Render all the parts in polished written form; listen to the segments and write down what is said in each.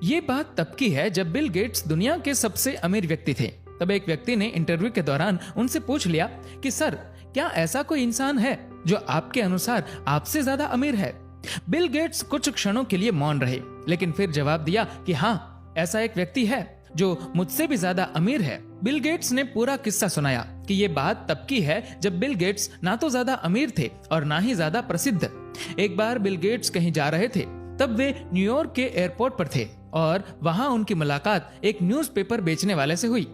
ये बात तब की है जब बिल गेट्स दुनिया के सबसे अमीर व्यक्ति थे। तब एक व्यक्ति ने इंटरव्यू के दौरान उनसे पूछ लिया कि सर, क्या ऐसा कोई इंसान है जो आपके अनुसार आपसे ज्यादा अमीर है? बिल गेट्स कुछ क्षणों के लिए मौन रहे, लेकिन फिर जवाब दिया कि हाँ, ऐसा एक व्यक्ति है जो मुझसे भी ज्यादा अमीर है। बिल गेट्स ने पूरा किस्सा सुनाया कि ये बात तब की है जब बिल गेट्स ना तो ज्यादा अमीर थे और ना ही ज्यादा प्रसिद्ध। एक बार बिल गेट्स कहीं जा रहे थे, तब वे न्यूयॉर्क के एयरपोर्ट पर थे और वहां उनकी मुलाकात एक न्यूज़पेपर बेचने वाले से हुई।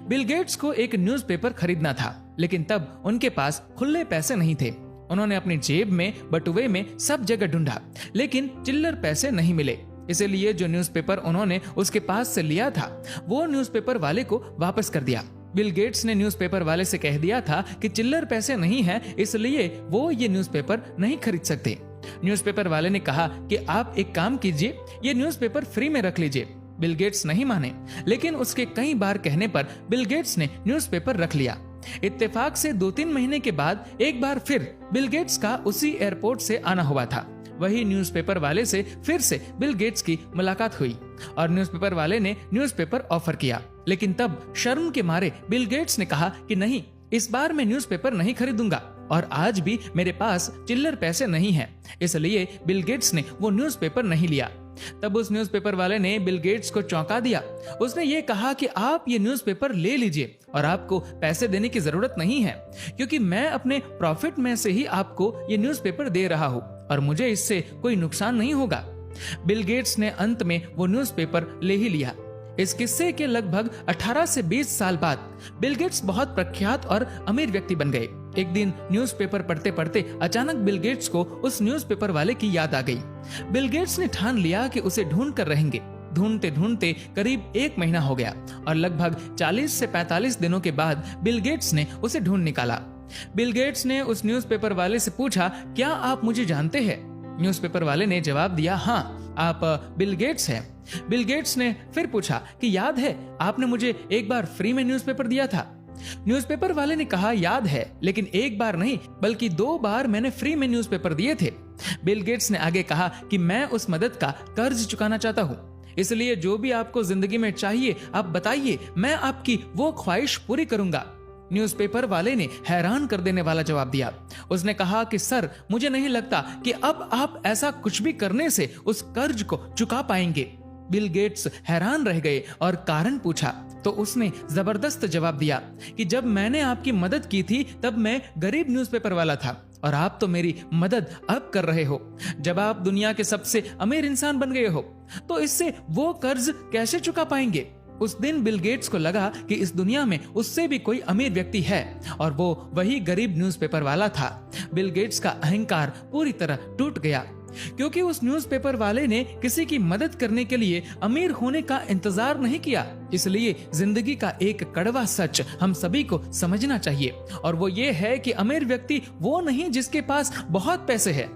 बिल गेट्स को एक न्यूज़पेपर खरीदना था, लेकिन तब उनके पास खुले पैसे नहीं थे। उन्होंने अपनी जेब में, बटुए में, सब जगह ढूंढा, लेकिन चिल्लर पैसे नहीं मिले। इसलिए जो न्यूज़पेपर उन्होंने उसके पास से लिया था, वो न्यूज़पेपर वाले को वापस कर दिया। बिल गेट्स ने न्यूज़पेपर वाले से कह दिया था कि चिल्लर पैसे नहीं है, इसलिए वो ये न्यूज़पेपर नहीं खरीद सकते। न्यूज़पेपर वाले ने कहा कि आप एक काम कीजिए, ये न्यूज़पेपर फ्री में रख लीजिए। बिल गेट्स नहीं माने, लेकिन उसके कई बार कहने पर बिल गेट्स ने न्यूज़पेपर रख लिया। इत्तेफाक से 2-3 महीने के बाद एक बार फिर बिल गेट्स का उसी एयरपोर्ट से आना हुआ था। वही न्यूज़पेपर वाले से फिर से बिल गेट्स की मुलाकात हुई और न्यूज़पेपर वाले ने न्यूज़पेपर ऑफर किया, लेकिन तब शर्म के मारे बिल गेट्स ने कहा कि नहीं, इस बार मैं न्यूज़पेपर नहीं खरीदूंगा और आज भी मेरे पास चिल्लर पैसे नहीं हैं। इसलिए बिल गेट्स ने वो न्यूज़पेपर नहीं लिया। तब उस न्यूज़पेपर वाले ने बिल गेट्स को चौंका दिया। उसने ये कहा कि आप ये न्यूज़पेपर ले लीजिए और आपको पैसे देने की जरूरत नहीं है, क्योंकि मैं अपने प्रॉफिट में से ही आपको ये न्यूज़पेपर दे रहा हूँ और मुझे इससे कोई नुकसान नहीं होगा। बिल गेट्स ने अंत में वो न्यूज़पेपर ले ही लिया। इस किस्से के लगभग 18 से 20 साल बाद बिल गेट्स बहुत प्रख्यात और अमीर व्यक्ति बन गए। एक दिन न्यूज़पेपर पढ़ते पढ़ते अचानक बिल गेट्स को उस न्यूज़पेपर वाले की याद आ गई। बिल गेट्स ने ठान लिया कि उसे ढूंढ कर रहेंगे। ढूंढते ढूंढते करीब 1 महीना हो गया और लगभग 40 से 45 दिनों के बाद बिल गेट्स ने उसे ढूंढ निकाला। बिल गेट्स ने उस न्यूज़पेपर वाले से पूछा, क्या आप मुझे जानते हैं? न्यूज़पेपर वाले ने जवाब दिया, हाँ, आप बिल गेट्स हैं। बिल गेट्स ने फिर पूछा कि याद है, आपने मुझे एक बार फ्री में न्यूज़पेपर दिया था? न्यूज़पेपर वाले ने कहा, याद है, लेकिन एक बार नहीं बल्कि 2 बार मैंने फ्री में न्यूज़पेपर दिए थे। बिल गेट्स ने आगे कहा कि मैं उस मदद का कर्ज चुकाना चाहता हूँ, इसलिए जो भी आपको जिंदगी में चाहिए आप बताइए, मैं आपकी वो ख्वाहिश पूरी करूंगा। न्यूज़पेपर वाले ने हैरान कर देने वाला जवाब दिया। उसने कहा कि सर, मुझे नहीं लगता कि अब आप ऐसा कुछ भी करने से उस कर्ज को चुका पाएंगे। बिल गेट्स हैरान रह गए और कारण पूछा तो उसने जबरदस्त जवाब दिया कि जब मैंने आपकी मदद की थी तब मैं गरीब न्यूज़पेपर वाला था और आप तो मेरी मदद अब कर रहे हो। जब आप दुनिया के सबसे अमीर इंसान बन गए हो तो इससे वो कर्ज कैसे चुका पाएंगे? उस दिन बिल गेट्स को लगा कि इस दुनिया में उससे भी कोई अमीर व्यक्ति है और वो वही गरीब न्यूज़पेपर वाला था। बिल गेट्स का अहंकार पूरी तरह टूट गया, क्योंकि उस न्यूज़पेपर वाले ने किसी की मदद करने के लिए अमीर होने का इंतजार नहीं किया। इसलिए जिंदगी का एक कड़वा सच हम सभी को समझना चाहिए और वो ये है कि अमीर व्यक्ति वो नहीं जिसके पास बहुत पैसे है,